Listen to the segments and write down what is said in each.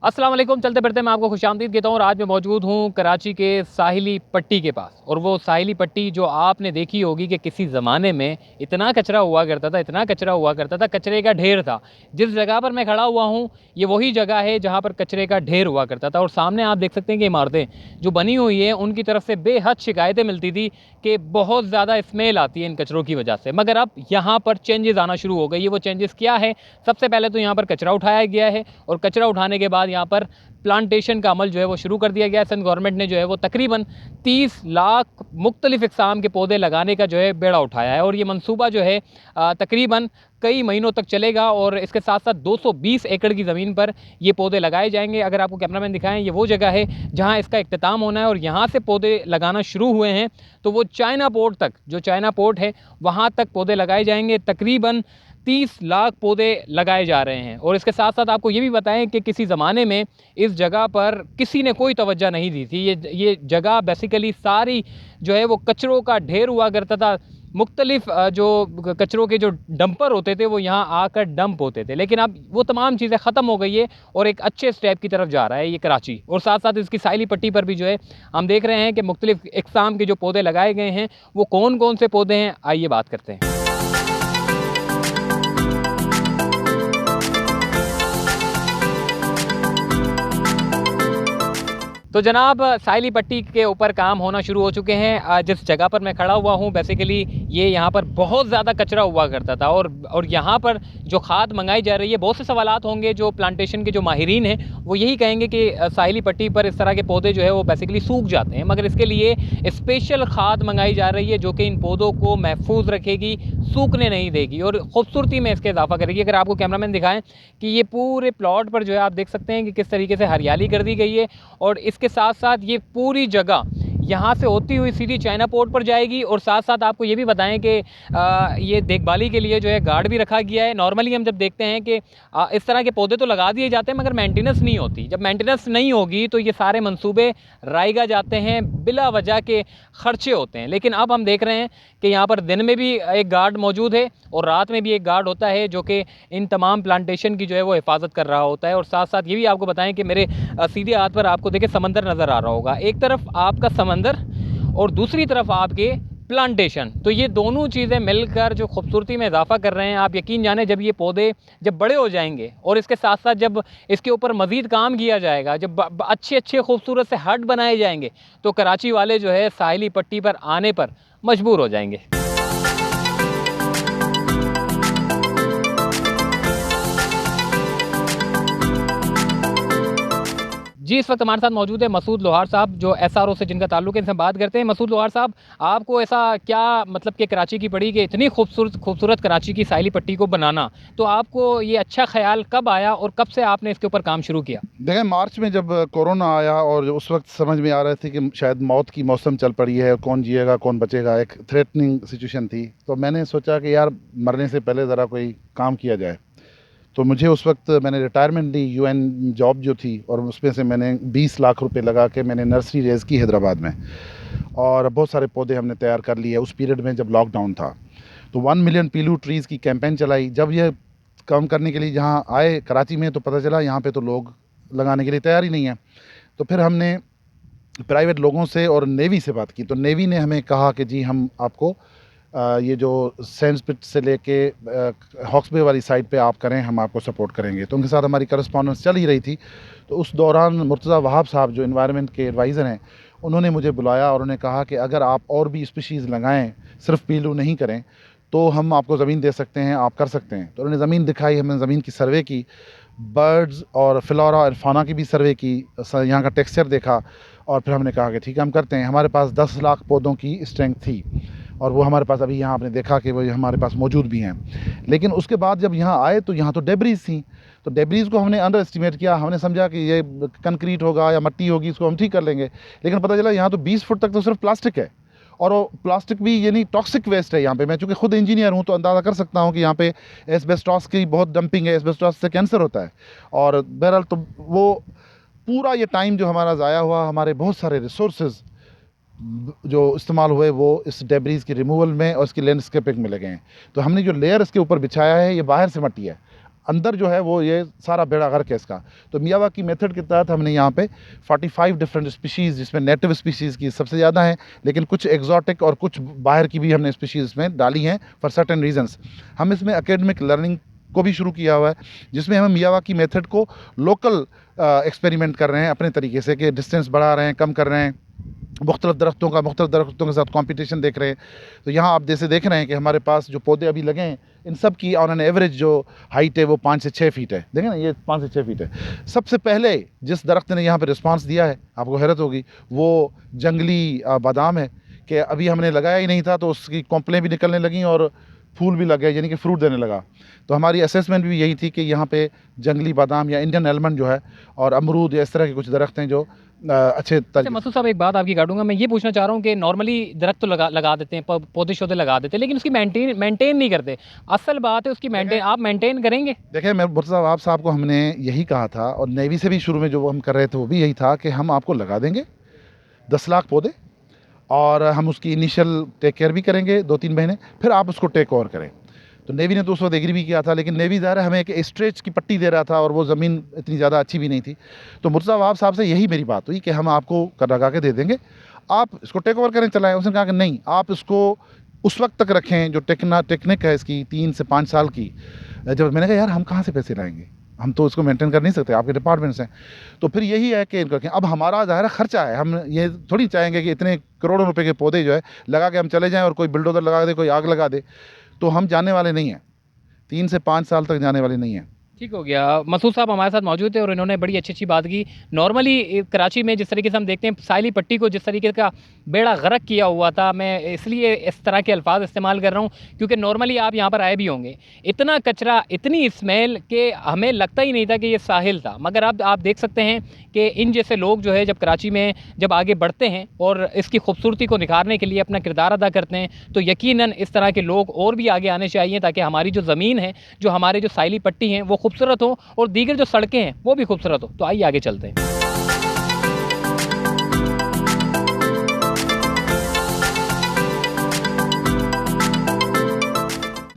अस्सलाम वालेकुम। चलते फिरते मैं आपको खुशामदीद कहता हूँ और आज मैं मौजूद हूँ कराची के साहिली पट्टी के पास। और वो साहिली पट्टी जो आपने देखी होगी कि किसी ज़माने में इतना कचरा हुआ करता था, इतना कचरा हुआ करता था, कचरे का ढेर था। जिस जगह पर मैं खड़ा हुआ हूँ ये वही जगह है जहाँ पर कचरे का ढेर हुआ करता था। और सामने आप देख सकते हैं कि इमारतें जो बनी हुई हैं उनकी तरफ से बेहद शिकायतें मिलती थी कि बहुत ज़्यादा स्मेल आती है इन कचरों की वजह से। मगर अब यहाँ पर चेंजेस आना शुरू हो गई है। वो चेंजेस क्या है? सबसे पहले तो यहाँ पर कचरा उठाया गया है और कचरा उठाने के बाद यहाँ पर प्लांटेशन का अमल जो है वो शुरू कर दिया गया है। सिंध गवर्नमेंट ने जो है वो तकरीबन 30 लाख मुख्तलिफ इकसाम के पौधे लगाने का जो है बेड़ा उठाया है। और ये मंसूबा जो है तकरीबन कई महीनों तक चलेगा और इसके साथ साथ 220 एकड़ की ज़मीन पर ये पौधे लगाए जाएंगे। अगर आपको कैमरामैन दिखाएं, ये वो जगह है जहां इसका इख्तिताम होना है और यहाँ से पौधे लगाना शुरू हुए हैं तो वो चाइना पोर्ट तक, जो चाइना पोर्ट है वहाँ तक पौधे लगाए जाएंगे। तकरीबन 30 लाख पौधे लगाए जा रहे हैं। और इसके साथ साथ आपको ये भी बताएं कि किसी ज़माने में इस जगह पर किसी ने कोई तवज्जो नहीं दी थी। ये जगह बेसिकली सारी जो है वो कचरों का ढेर हुआ करता था। मुख्तलिफ जो कचरों के जो डंपर होते थे वो यहाँ आकर डंप होते थे, लेकिन अब वो तमाम चीज़ें ख़त्म हो गई है और एक अच्छे स्टेप की तरफ जा रहा है ये कराची। और साथ साथ इसकी साहिली पट्टी पर भी जो है हम देख रहे हैं कि मुख्तलिफ इकसाम के जो पौधे लगाए गए हैं वो कौन कौन से पौधे हैं, आइए बात करते हैं। तो जनाब साहिली पट्टी के ऊपर काम होना शुरू हो चुके हैं। जिस जगह पर मैं खड़ा हुआ हूँ बेसिकली ये यहाँ पर बहुत ज़्यादा कचरा हुआ करता था और यहाँ पर जो खाद मंगाई जा रही है, बहुत से सवालात होंगे जो प्लांटेशन के जो माहिरीन हैं वो यही कहेंगे कि साहिली पट्टी पर इस तरह के पौधे जो है वो बेसिकली सूख जाते हैं। मगर इसके लिए स्पेशल खाद मंगाई जा रही है जो कि इन पौधों को महफूज रखेगी, सूखने नहीं देगी और ख़ूबसूरती में इसके इजाफा करेगी। अगर आपको कैमरामैन दिखाएं कि ये पूरे प्लॉट पर जो है आप देख सकते हैं कि किस तरीके से हरियाली कर दी गई है। और इसके साथ साथ ये पूरी जगह यहाँ से होती हुई सीधी चाइना पोर्ट पर जाएगी। और साथ साथ आपको ये भी बताएं कि ये देखभाली के लिए जो है गार्ड भी रखा गया है। नॉर्मली हम जब देखते हैं कि इस तरह के पौधे तो लगा दिए जाते हैं मगर मेंटेनेंस नहीं होती। जब मेंटेनेंस नहीं होगी तो ये सारे मंसूबे राइगा जाते हैं, बिला वजह के खर्चे होते हैं। लेकिन अब हम देख रहे हैं कि यहाँ पर दिन में भी एक गार्ड मौजूद है और रात में भी एक गार्ड होता है जो कि इन तमाम प्लांटेशन की जो है वो हिफाजत कर रहा होता है। और साथ साथ ये भी आपको बताएं कि मेरे सीधे हाथ पर आपको देखें समंदर नज़र आ रहा होगा। एक तरफ आपका समंदर और दूसरी तरफ आपके प्लांटेशन, तो ये दोनों चीज़ें मिलकर जो खूबसूरती में इजाफा कर रहे हैं। आप यकीन जाने जब ये पौधे जब बड़े हो जाएंगे और इसके साथ साथ जब इसके ऊपर मज़ीद काम किया जाएगा, जब अच्छे अच्छे खूबसूरत से हट बनाए जाएंगे तो कराची वाले जो है साहिली पट्टी पर आने पर मजबूर हो जाएंगे। जी, इस वक्त हमारे साथ मौजूद है मसूद लोहार साहब जो SRO से जिनका ताल्लुक है, इनसे बात करते हैं। मसूद लोहार साहब, आपको ऐसा क्या मतलब कि कराची की पड़ी कि इतनी खूबसूरत कराची की साहिली पट्टी को बनाना, तो आपको ये अच्छा ख्याल कब आया और कब से आपने इसके ऊपर काम शुरू किया? देखें, मार्च में जब कोरोना आया और उस वक्त समझ में आ रहा थी कि शायद मौत की मौसम चल पड़ी है, कौन जिएगा कौन बचेगा, एक थ्रेटनिंग सिचुएशन थी। तो मैंने सोचा कि यार मरने से पहले ज़रा कोई काम किया जाए। तो मुझे उस वक्त मैंने रिटायरमेंट ली, UN जॉब जो थी, और उसमें से मैंने 20 लाख रुपए लगा के मैंने नर्सरी रेज़ की हैदराबाद में और बहुत सारे पौधे हमने तैयार कर लिए उस पीरियड में जब लॉकडाउन था। तो 1 मिलियन पीलू ट्रीज़ की कैंपेन चलाई। जब ये काम करने के लिए जहाँ आए कराची में तो पता चला यहाँ पे तो लोग लगाने के लिए तैयार ही नहीं है। तो फिर हमने प्राइवेट लोगों से और नेवी से बात की। तो नेवी ने हमें कहा कि जी हम आपको ये जो सैंड पिट से लेके हॉक्स बे वाली साइड पे आप करें, हम आपको सपोर्ट करेंगे। तो उनके साथ हमारी करस्पॉन्डेंस चल ही रही थी। तो उस दौरान मुर्तज़ा वहाब साहब जो एनवायरनमेंट के एडवाइज़र हैं, उन्होंने मुझे बुलाया और उन्होंने कहा कि अगर आप और भी स्पीशीज़ लगाएं, सिर्फ पीलू नहीं करें, तो हम आपको ज़मीन दे सकते हैं, आप कर सकते हैं। तो उन्होंने ज़मीन दिखाई, हमने ज़मीन की सर्वे की, बर्ड्स और फ्लोरा और फाना की भी सर्वे की, यहाँ का टेक्सचर देखा और फिर हमने कहा कि ठीक है हम करते हैं। हमारे पास 10 लाख पौधों की स्ट्रेंथ थी और वो हमारे पास अभी यहाँ आपने देखा कि वो हमारे पास मौजूद भी हैं। लेकिन उसके बाद जब यहाँ आए तो यहाँ तो डेब्रीज थी। तो डेब्रीज को हमने अंडर एस्टिमेट किया, हमने समझा कि ये कंक्रीट होगा या मट्टी होगी, इसको हम ठीक कर लेंगे। लेकिन पता चला यहाँ तो 20 फुट तक तो सिर्फ प्लास्टिक है और वो प्लास्टिक भी यानी टॉक्सिक वेस्ट है यहाँ पे। मैं चूँकि खुद इंजीनियर हूँ तो अंदाज़ा कर सकता हूँ कि यहाँ पे एस्बेस्टॉस की बहुत डंपिंग है, एस्बेस्टॉस से कैंसर होता है। और बहरहाल तो वो पूरा ये टाइम जो हमारा ज़ाया हुआ, हमारे बहुत सारे रिसोर्सेज जो इस्तेमाल हुए वो इस डेब्रीज की रिमूवल में और इसकी लैंडस्केपिंग में लगे हैं। तो हमने जो लेयर इसके ऊपर बिछाया है ये बाहर से मट्टी है, अंदर जो है वो ये सारा बेड़ा गर्क है इसका। तो मियावाकी मेथड के तहत हमने यहाँ पे 45 डिफरेंट स्पीशीज़, जिसमें नेटिव स्पीशीज़ की सबसे ज़्यादा है, लेकिन कुछ एग्जॉटिक और कुछ बाहर की भी हमने स्पीशीज़ इसमें डाली हैं फॉर सर्टेन रीजंस। हम इसमें एकेडमिक लर्निंग को भी शुरू किया हुआ है, जिसमें हम मियावाकी मेथड को लोकल एक्सपेरिमेंट कर रहे हैं अपने तरीके से, कि डिस्टेंस बढ़ा रहे हैं, कम कर रहे हैं, मुख्तलिफ दरख्तों के साथ कंपटीशन देख रहे हैं। तो यहाँ आप जैसे देख रहे हैं कि हमारे पास जो पौधे अभी लगे हैं, इन सब की ऑन एन एवरेज जो हाइट है वो 5 से 6 फीट है। देखें ना, ये 5 से 6 फीट है। सबसे पहले जिस दरख्त ने यहाँ पे रिस्पांस दिया है, आपको हैरत होगी, वो जंगली बादाम है, कि अभी हमने लगाया ही नहीं था तो उसकी कॉम्पलें भी निकलने लगीं और फूल भी लग गए, यानी कि फ्रूट देने लगा। तो हमारी असेसमेंट भी यही थी कि यहाँ पे जंगली बादाम या इंडियन एलमंड जो है और अमरूद या इस तरह के कुछ दरख्त हैं जो अच्छे अच्छा मसूद साहब, एक बात आपकी काटूंगा, मैं ये पूछना चाह रहा हूँ कि नॉर्मली दरख्त तो लगा देते हैं, पौधे शौधे लगा देते हैं, लेकिन उसकी मेंटेन नहीं करते। असल बात है उसकी आप मेंटेन करेंगे? देखिए, मैं मुर्तज़ा साहब को हमने यही कहा था, और नेवी से भी शुरू में जो हम कर रहे थे वो भी यही था कि हम आपको लगा देंगे 10 लाख पौधे, और हम उसकी इनिशियल टेक केयर भी करेंगे 2-3 महीने, फिर आप उसको टेक ओवर करें। तो नेवी ने तो उस वक्त एग्री भी किया था, लेकिन नेवी ज़ाहिर हमें एक स्ट्रेच की पट्टी दे रहा था और वो ज़मीन इतनी ज़्यादा अच्छी भी नहीं थी। तो मुर्तज़ा साहब से यही मेरी बात हुई कि हम आपको कर लगा के दे देंगे, आप इसको टेक ओवर करें, चलाएं। उसने कहा कि नहीं, आप इसको उस वक्त तक रखें जो टेक्निक है इसकी 3 से 5 साल की। जब मैंने कहा यार हम कहाँ से पैसे लाएंगे, हम तो इसको मेंटेन कर नहीं सकते, आपके डिपार्टमेंट्स हैं। तो फिर यही है कि इनको अब हमारा ज़ाहिर खर्चा है, हम ये थोड़ी चाहेंगे कि इतने करोड़ों रुपए के पौधे जो है लगा के हम चले जाएं और कोई बुलडोज़र लगा दे, कोई आग लगा दे, तो हम जाने वाले नहीं हैं, 3 से 5 साल तक जाने वाले नहीं हैं। ठीक हो गया। मसूद साहब हमारे साथ मौजूद थे और इन्होंने बड़ी अच्छी बात की। नॉर्मली कराची में जिस तरीके से हम देखते हैं साहिली पट्टी को जिस तरीके का बेड़ा गर्क किया हुआ था, मैं इसलिए इस तरह के अल्फाज इस्तेमाल कर रहा हूँ क्योंकि नॉर्मली आप यहाँ पर आए भी होंगे, इतना कचरा, इतनी स्मेल कि हमें लगता ही नहीं था कि ये साहिल था। मगर अब आप देख सकते हैं कि इन जैसे लोग जो है जब कराची में जब आगे बढ़ते हैं और इसकी खूबसूरती को निखारने के लिए अपना किरदार अदा करते हैं, तो यकीनन इस तरह के लोग और भी आगे आने चाहिए ताकि हमारी जो ज़मीन है, जो हमारे जो साहिली पट्टी हैं वो खूबसूरत हो और दीगर जो सड़कें हैं वो भी खूबसूरत हो। तो आइए आगे चलते हैं।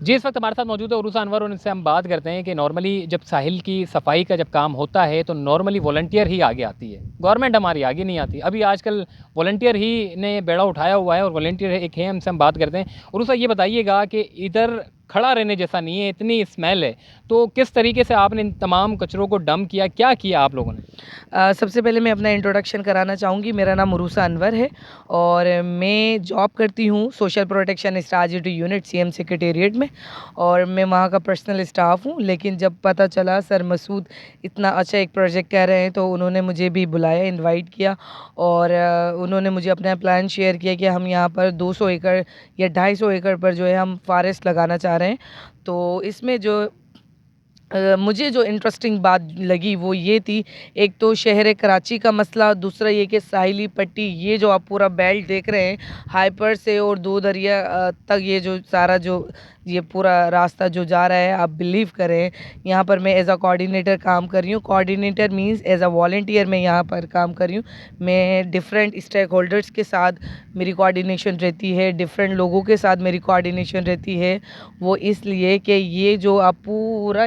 जी, इस वक्त हमारे साथ मौजूद है उरूसा अनवर और इनसे हम बात करते हैं कि नॉर्मली जब साहिल की सफाई का जब काम होता है तो नॉर्मली वॉलंटियर ही आगे आती है, गवर्नमेंट हमारी आगे नहीं आती। अभी आजकल वॉलंटियर ही ने बेड़ा उठाया हुआ है और वॉलंटियर एक है, हमसे हम बात करते हैं। उरूसा ये बताइएगा कि इधर खड़ा रहने जैसा नहीं है, इतनी स्मेल है, तो किस तरीके से आपने इन तमाम कचरों को डंप किया, क्या किया आप लोगों ने? सबसे पहले मैं अपना इंट्रोडक्शन कराना चाहूँगी। मेरा नाम उरूसा अनवर है और मैं जॉब करती हूँ social protection strategy unit CM secretariat में, और मैं वहाँ का पर्सनल स्टाफ हूँ। लेकिन जब पता चला सर मसूद इतना अच्छा एक प्रोजेक्ट कर रहे हैं तो उन्होंने मुझे भी बुलाया, इनवाइट किया, और उन्होंने मुझे अपना प्लान शेयर किया कि हम यहाँ पर 200 एकड़ या 250 एकड़ पर जो है हम फॉरेस्ट लगाना चाह रहे हैं। तो इसमें जो मुझे जो इंटरेस्टिंग बात लगी वो ये थी, एक तो शहर कराची का मसला, दूसरा ये कि साहिली पट्टी, ये जो आप पूरा बेल्ट देख रहे हैं हाइपर से और दो दरिया तक, ये जो सारा जो ये पूरा रास्ता जो जा रहा है, आप बिलीव करें यहाँ पर मैं एज अ कोऑर्डिनेटर काम कर रही हूँ। Coordinator means as a volunteer मैं यहाँ पर काम कर रही हूँ। मैं डिफरेंट स्टेक होल्डर्स के साथ मेरी कोऑर्डिनेशन रहती है, डिफरेंट लोगों के साथ मेरी कोऑर्डिनेशन रहती है। वो इसलिए कि ये जो आप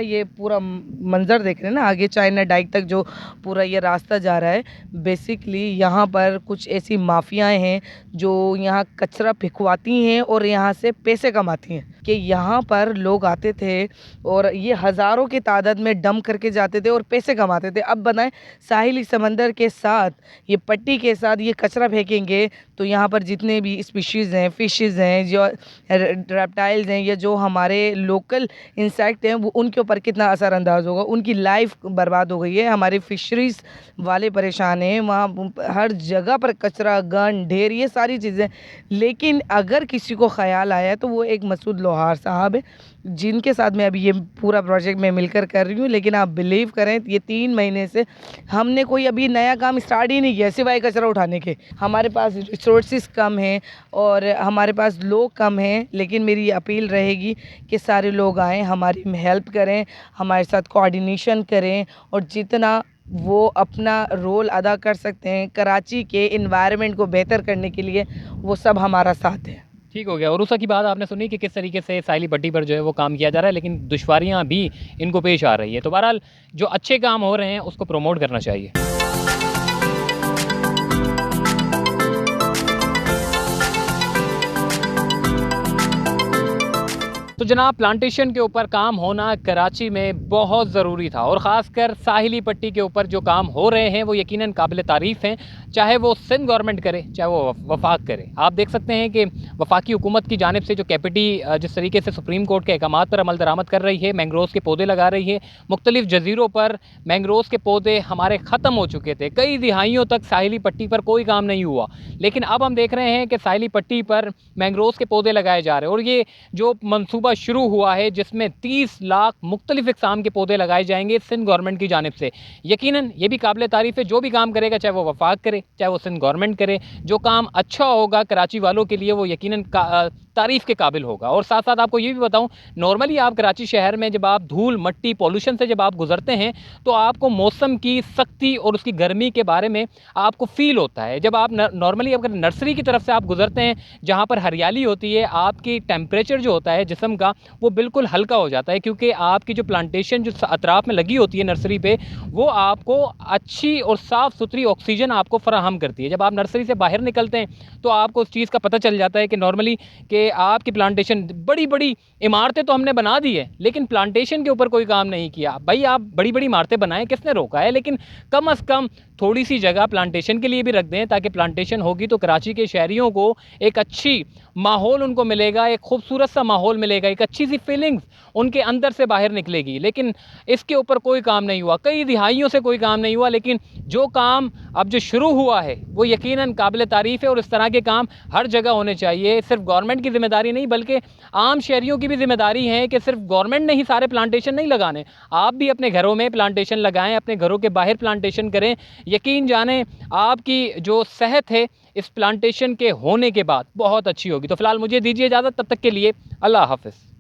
ये पूरा मंज़र देख रहे हैं ना, आगे चाइना डाइक तक जो पूरा ये रास्ता जा रहा है, बेसिकली यहाँ पर कुछ ऐसी माफियाएँ हैं जो यहाँ कचरा फेंकवाती हैं और यहाँ से पैसे कमाती हैं। कि यहाँ पर लोग आते थे और ये हज़ारों की तादाद में डंप करके जाते थे और पैसे कमाते थे। अब बताएं, साहिली समंदर के साथ ये पट्टी के साथ ये कचरा फेंकेंगे तो यहाँ पर जितने भी स्पीशीज़ हैं, फिशेज़ हैं, जो रेप्टाइल्स हैं, या जो हमारे लोकल इंसेक्ट हैं, वो उनके ऊपर कितना असरअंदाज होगा। उनकी लाइफ बर्बाद हो गई है। हमारे फिशरीज़ वाले परेशान हैं, वहाँ हर जगह पर कचरा, गन, ढेर, ये सारी चीज़ें। लेकिन अगर किसी को ख़याल आया तो वो एक मसूद लोहार साहब है, जिनके साथ मैं अभी ये पूरा प्रोजेक्ट में मिलकर कर रही हूँ। लेकिन आप बिलीव करें, ये 3 महीने से हमने कोई अभी नया काम स्टार्ट ही नहीं किया सिवाय कचरा उठाने के। हमारे पास रिसोर्सेज कम हैं और हमारे पास लोग कम हैं, लेकिन मेरी अपील रहेगी कि सारे लोग आएँ, हमारी हेल्प करें, हमारे साथ कोऑर्डिनेशन करें, और जितना वो अपना रोल अदा कर सकते हैं कराची के इन्वायरमेंट को बेहतर करने के लिए, वो सब हमारा साथ है। ठीक हो गया। और उषा की बात आपने सुनी कि किस तरीके से साहिली पट्टी पर जो है वो काम किया जा रहा है, लेकिन दुश्वारियाँ भी इनको पेश आ रही है। तो बहरहाल जो अच्छे काम हो रहे हैं उसको प्रमोट करना चाहिए। तो जनाब, प्लांटेशन के ऊपर काम होना कराची में बहुत ज़रूरी था, और ख़ासकर साहिली पट्टी के ऊपर जो काम हो रहे हैं वो यकीनन काबिल तारीफ़ हैं, चाहे वो सिंध गवर्नमेंट करे चाहे वो वफाक करे। आप देख सकते हैं कि वफाकी हुकूमत की जानिब से जो कैपिटी जिस तरीके से सुप्रीम कोर्ट के अहकामात पर अमल दरामद कर रही है, मैंग्रोव्स के पौधे लगा रही है। मुख्तलिफ़ जजीरों पर मैंग्रोव्स के पौधे हमारे ख़त्म हो चुके थे, कई दिहाइयों तक साहिली पट्टी पर कोई काम नहीं हुआ, लेकिन अब हम देख रहे हैं कि साहिली पट्टी पर मैंग्रोव्स के पौधे लगाए जा रहे हैं। और ये जो मनसूबा शुरू हुआ है जिसमें 30 लाख मुख्तलिफ इक़साम के पौधे लगाए जाएंगे सिंध गवर्नमेंट की जानिब से, यकीनन ये भी काबिल तारीफ़ है। जो भी काम करेगा, चाहे वो वफाक करे चाहे वो सिंध गवर्नमेंट करे, जो काम अच्छा होगा कराची वालों के लिए वो यकीनन तारीफ़ के काबिल होगा। और साथ साथ आपको ये भी बताऊं, नॉर्मली आप कराची शहर में जब आप धूल मट्टी पॉल्यूशन से जब आप गुजरते हैं तो आपको मौसम की सख्ती और उसकी गर्मी के बारे में आपको फ़ील होता है। जब आप नॉर्मली अगर नर्सरी की तरफ से आप गुजरते हैं जहाँ पर हरियाली होती है, आपकी टेम्परेचर जो होता है जिस्म का वो बिल्कुल हल्का हो जाता है, क्योंकि आपकी जो प्लांटेशन जो अतराफ़ में लगी होती है नर्सरी पे, वो आपको अच्छी और साफ़ सुथरी ऑक्सीजन आपको फ़राहम करती है। जब आप नर्सरी से बाहर निकलते हैं तो आपको उस चीज़ का पता चल जाता है कि नॉर्मली कि आपकी प्लांटेशन बड़ी बड़ी इमारतें तो हमने बना दी है, लेकिन प्लांटेशन के ऊपर कोई काम नहीं किया। भाई आप बड़ी बड़ी इमारतें बनाएं, किसने रोका है, लेकिन कम अज़ कम थोड़ी सी जगह प्लांटेशन के लिए भी रख दें, ताकि प्लांटेशन होगी तो कराची के शहरियों को एक अच्छी माहौल उनको मिलेगा, एक खूबसूरत सा माहौल मिलेगा, एक अच्छी सी फीलिंग्स उनके अंदर से बाहर निकलेगी। लेकिन इसके ऊपर कोई काम नहीं हुआ, कई दिहाइयों से कोई काम नहीं हुआ, लेकिन जो काम अब जो शुरू हुआ है वो यकीनन काबिल तारीफ़ है। और इस तरह के काम हर जगह होने चाहिए। सिर्फ गवर्नमेंट की जिम्मेदारी नहीं, बल्कि आम शहरियों की भी जिम्मेदारी है कि सिर्फ गवर्नमेंट ने ही सारे प्लांटेशन नहीं लगाने, आप भी अपने घरों में प्लांटेशन लगाएं, अपने घरों के बाहर प्लांटेशन करें। यकीन जानें आपकी जो सेहत है इस प्लांटेशन के होने के बाद बहुत अच्छी होगी। तो फ़िलहाल मुझे दीजिए इजाज़त, तब तक के लिए अल्लाह हाफ़िज़।